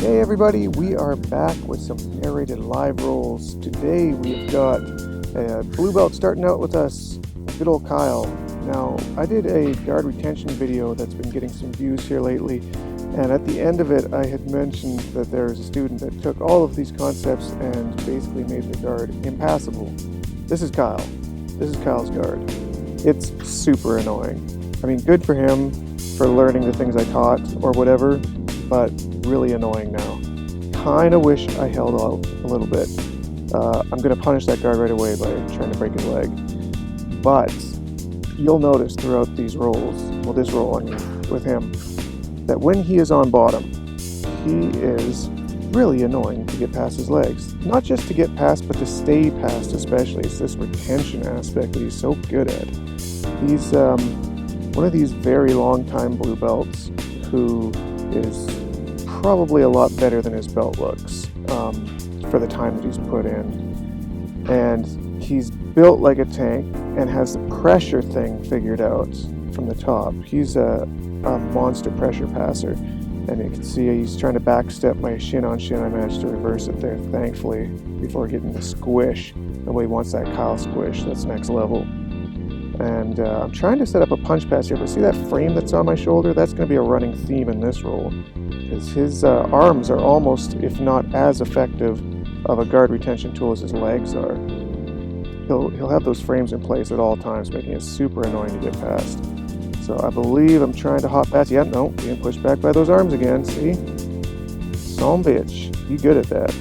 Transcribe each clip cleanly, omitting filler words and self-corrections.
Hey everybody, we are back with some narrated live rolls. Today we've got a blue belt starting out with us, good old Kyle. Now, I did a guard retention video that's been getting some views here lately, and at the end of it I had mentioned that there's a student that took all of these concepts and basically made the guard impassable. This is Kyle. This is Kyle's guard. It's super annoying. I mean, good for him for learning the things I taught or whatever, but really annoying now. Kinda wish I held out a little bit. I'm gonna punish that guard right away by trying to break his leg. But you'll notice throughout these rolls, well this roll I mean, with him, that when he is on bottom, he is really annoying to get past his legs. Not just to get past, but to stay past especially. It's this retention aspect that he's so good at. He's one of these very long time blue belts who is probably a lot better than his belt looks for the time that he's put in. And he's built like a tank and has the pressure thing figured out from the top. He's a monster pressure passer. And you can see he's trying to backstep my shin on shin. I managed to reverse it there, thankfully, before getting the squish. Nobody wants that Kyle squish. That's next level. And I'm trying to set up a punch pass here, but see that frame that's on my shoulder? That's going to be a running theme in this roll, because his arms are almost, if not as effective of a guard retention tool as his legs are. He'll have those frames in place at all times, making it super annoying to get past. So I believe I'm trying to hop past. Yeah, no, being pushed back by those arms again. See? Son bitch, you good at that.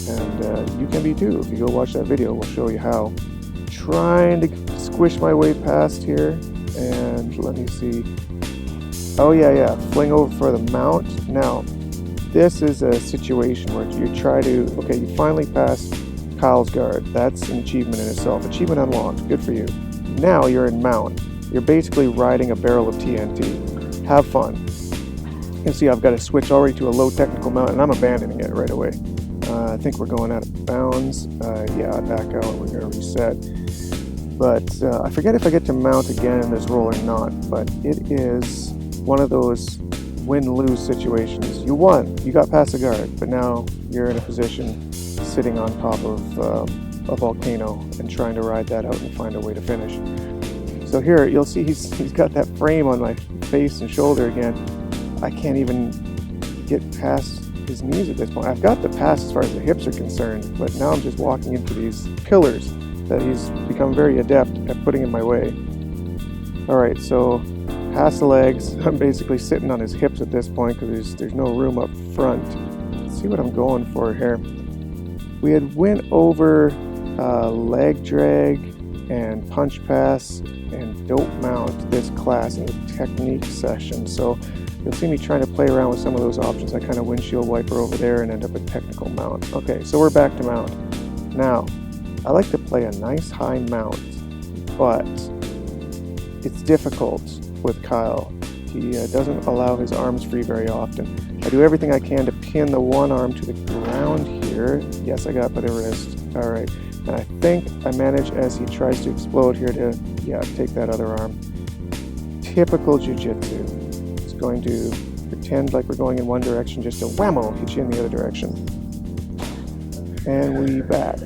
And you can be too. If you go watch that video, we'll show you how. Trying to squish my way past here, and let me see. Oh yeah, fling over for the mount. Now, this is a situation where you try to, okay, you finally passed Kyle's guard. That's an achievement in itself. Achievement unlocked, good for you. Now you're in mount. You're basically riding a barrel of TNT. Have fun. You can see I've got to switch already to a low technical mount, and I'm abandoning it right away. I think we're going out of bounds. Yeah, I back out. We're going to reset. But I forget if I get to mount again in this roll or not, but it is one of those win-lose situations. You won. You got past the guard, but now you're in a position sitting on top of a volcano and trying to ride that out and find a way to finish. So here, you'll see he's got that frame on my face and shoulder again. I can't even get past his knees at this point. I've got the pass as far as the hips are concerned, but now I'm just walking into these pillars that he's become very adept at putting in my way. Alright, so past the legs. I'm basically sitting on his hips at this point because there's no room up front. Let's see what I'm going for here. We had went over leg drag and punch pass and dope mount this class in the technique session. So you'll see me trying to play around with some of those options. I kind of windshield wiper over there and end up at technical mount. Okay, so we're back to mount. Now, I like to play a nice high mount, but it's difficult with Kyle. He doesn't allow his arms free very often. I do everything I can to pin the one arm to the ground here. Yes, I got by the wrist. All right. And I think I manage as he tries to explode here to, yeah, take that other arm. Typical Jiu Jitsu. It's going to pretend like we're going in one direction just to whammo, hit you in the other direction. And we back.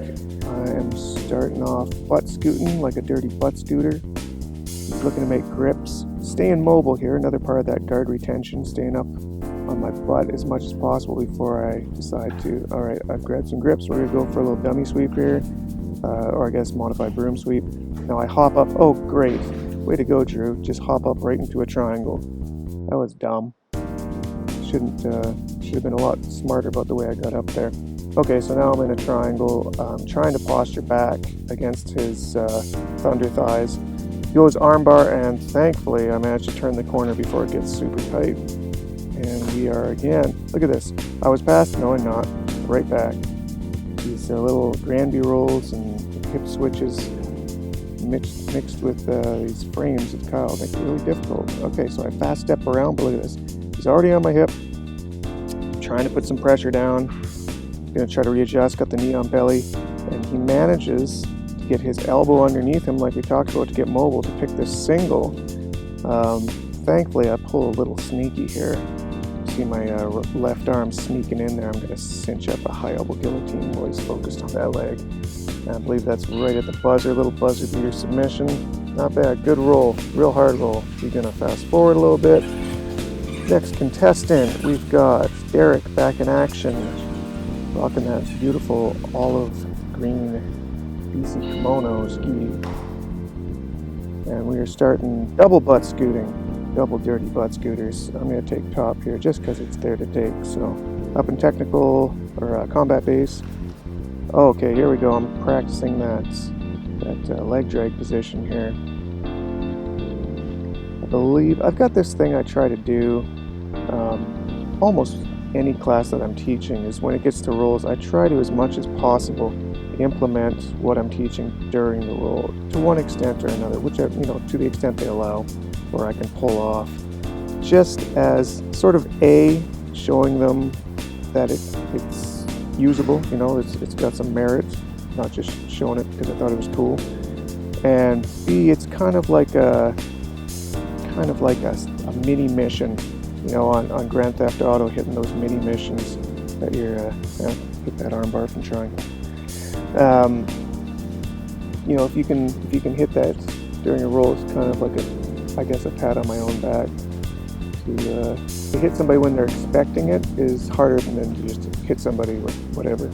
I am starting off butt scooting like a dirty butt scooter. He's looking to make grips. Staying mobile here, another part of that guard retention, staying up on my butt as much as possible before I decide to, alright, I've grabbed some grips. We're going to go for a little dummy sweep here. Or I guess modified broom sweep. Now I hop up. Oh, great. Way to go, Drew. Just hop up right into a triangle. That was dumb. Should have been a lot smarter about the way I got up there. Okay, so now I'm in a triangle. I'm trying to posture back against his thunder thighs. He goes armbar, and thankfully I managed to turn the corner before it gets super tight. And we are again. Look at this. I was past. No, I'm not. Right back. These little Granby rolls and hip switches mixed with these frames of Kyle make it really difficult. Okay, so I fast step around, but look at this. He's already on my hip. I'm trying to put some pressure down. Gonna try to readjust, got the knee on belly, and he manages to get his elbow underneath him like we talked about to get mobile to pick this single. Thankfully I pull a little sneaky here See my left arm sneaking in there. I'm going to cinch up a high elbow guillotine while he's focused on that leg. And I believe that's right at the buzzer, little buzzer beater submission. Not bad, good roll, real hard roll. We're going to fast forward a little bit. Next contestant, we've got Derek back in action, rocking that beautiful olive green BC kimono ski. And we are starting double butt scooting, double dirty butt scooters. I'm going to take top here just because it's there to take. So up in technical or combat base. Okay, here we go. I'm practicing that leg drag position here. I believe I've got this thing I try to do almost any class that I'm teaching is when it gets to rolls, I try to as much as possible implement what I'm teaching during the roll to one extent or another, whichever, to the extent they allow, where I can pull off, just as sort of showing them that it's usable, it's got some merit, not just showing it because I thought it was cool, and B, it's kind of like a mini mission, on Grand Theft Auto, hitting those mini missions that you're hit that armbar from trying. If you can hit that during a roll, it's kind of like a pat on my own back. To hit somebody when they're expecting it is harder than to just hit somebody with whatever.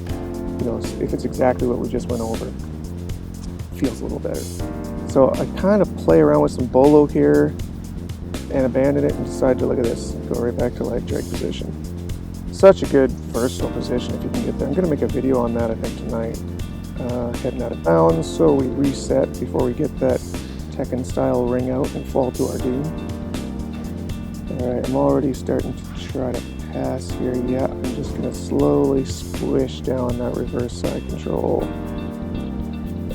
If it's exactly what we just went over, it feels a little better. So I kind of play around with some bolo here and abandon it and decide to, look at this, go right back to leg drag position. Such a good versatile position if you can get there. I'm going to make a video on that, I think, tonight. Heading out of bounds, so we reset before we get that Tekken style ring out and fall to our doom. Alright, I'm already starting to try to pass here. Yeah, I'm just going to slowly squish down that reverse side control.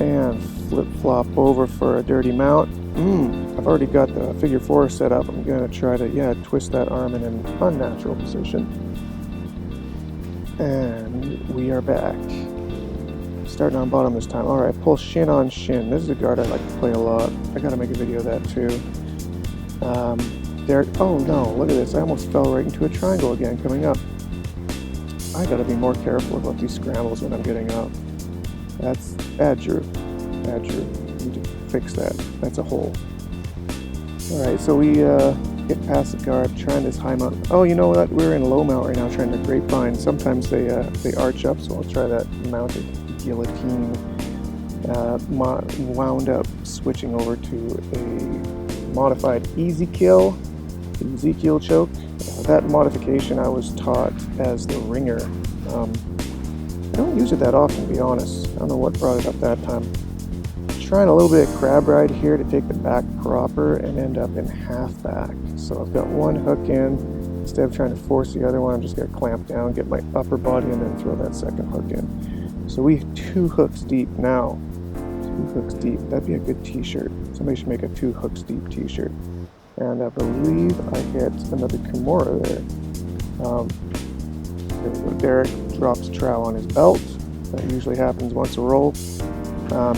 And flip-flop over for a dirty mount. I've already got the figure 4 set up. I'm going to try to, twist that arm in an unnatural position. And we are back. Starting on bottom this time. Alright, pull shin on shin. This is a guard I like to play a lot. I gotta make a video of that too. Derek, oh no, look at this. I almost fell right into a triangle again coming up. I gotta be more careful about these scrambles when I'm getting up. That's bad, Drew. Bad, Drew. Need to fix that. That's a hole. Alright, so we get past the guard, trying this high mount. Oh, you know what? We're in low mount right now, trying to grapevine. Sometimes they arch up, so I'll try that mounted guillotine. Wound up switching over to a modified easy kill, the Ezekiel choke. That modification I was taught as the ringer. I don't use it that often, to be honest. I don't know what brought it up that time. Trying a little bit of crab ride here to take the back proper and end up in half back. So I've got one hook in. Instead of trying to force the other one, I'm just going to clamp down, get my upper body, and then throw that second hook in. So we have 2 hooks deep now. 2 hooks deep. That'd be a good t-shirt. Somebody should make a 2 hooks deep t-shirt. And I believe I hit another Kimura there. There we go. Derek drops trowel on his belt. That usually happens once a roll.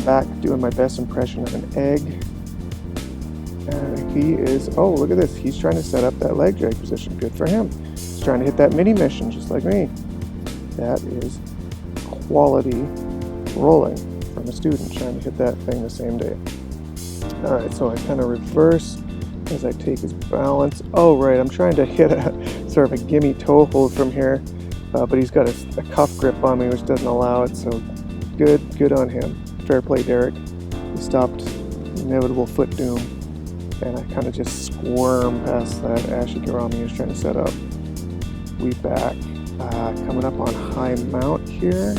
Back doing my best impression of an egg. And he is, oh, look at this. He's trying to set up that leg drag position. Good for him. He's trying to hit that mini mission just like me. That is quality rolling from a student trying to hit that thing the same day. Alright, so I kind of reverse as I take his balance. Oh, right, I'm trying to hit a sort of a gimme toe hold from here, but he's got a cuff grip on me which doesn't allow it, so good on him. Fair play, Derek. He stopped inevitable foot doom, and I kind of just squirm past that Ashigarami he was trying to set up. We back. Coming up on high mount here.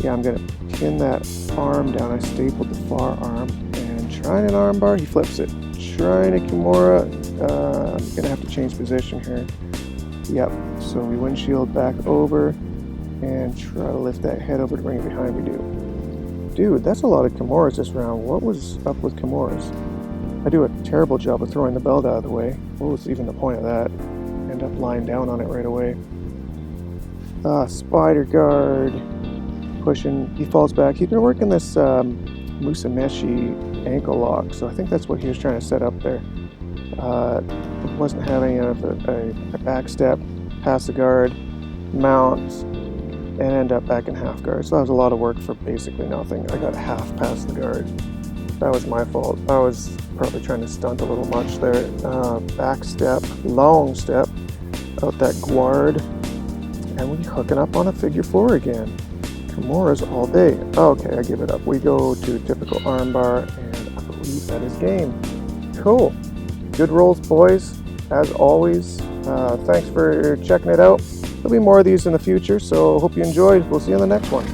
Yeah, I'm going to pin that arm down. I stapled the far arm and trying an arm bar. He flips it. Trying a Kimura. I'm going to have to change position here. Yep, so we windshield back over and try to lift that head over to bring it behind. We do. Dude, that's a lot of Kimuras this round. What was up with Kimuras? I do a terrible job of throwing the belt out of the way. What was even the point of that? End up lying down on it right away. Spider guard, pushing, he falls back. He's been working this Musameshi ankle lock, so I think that's what he was trying to set up there. I wasn't having a back step, pass the guard, mount, and end up back in half guard. So that was a lot of work for basically nothing. I got half past the guard. That was my fault. I was probably trying to stunt a little much there. Back step, long step, out that guard, and we hooking up on a figure 4 again. Kimuras all day. Okay, I give it up. We go to typical armbar, and I believe that is game. Cool. Good rolls, boys. As always, thanks for checking it out. There'll be more of these in the future, so hope you enjoyed. We'll see you in the next one.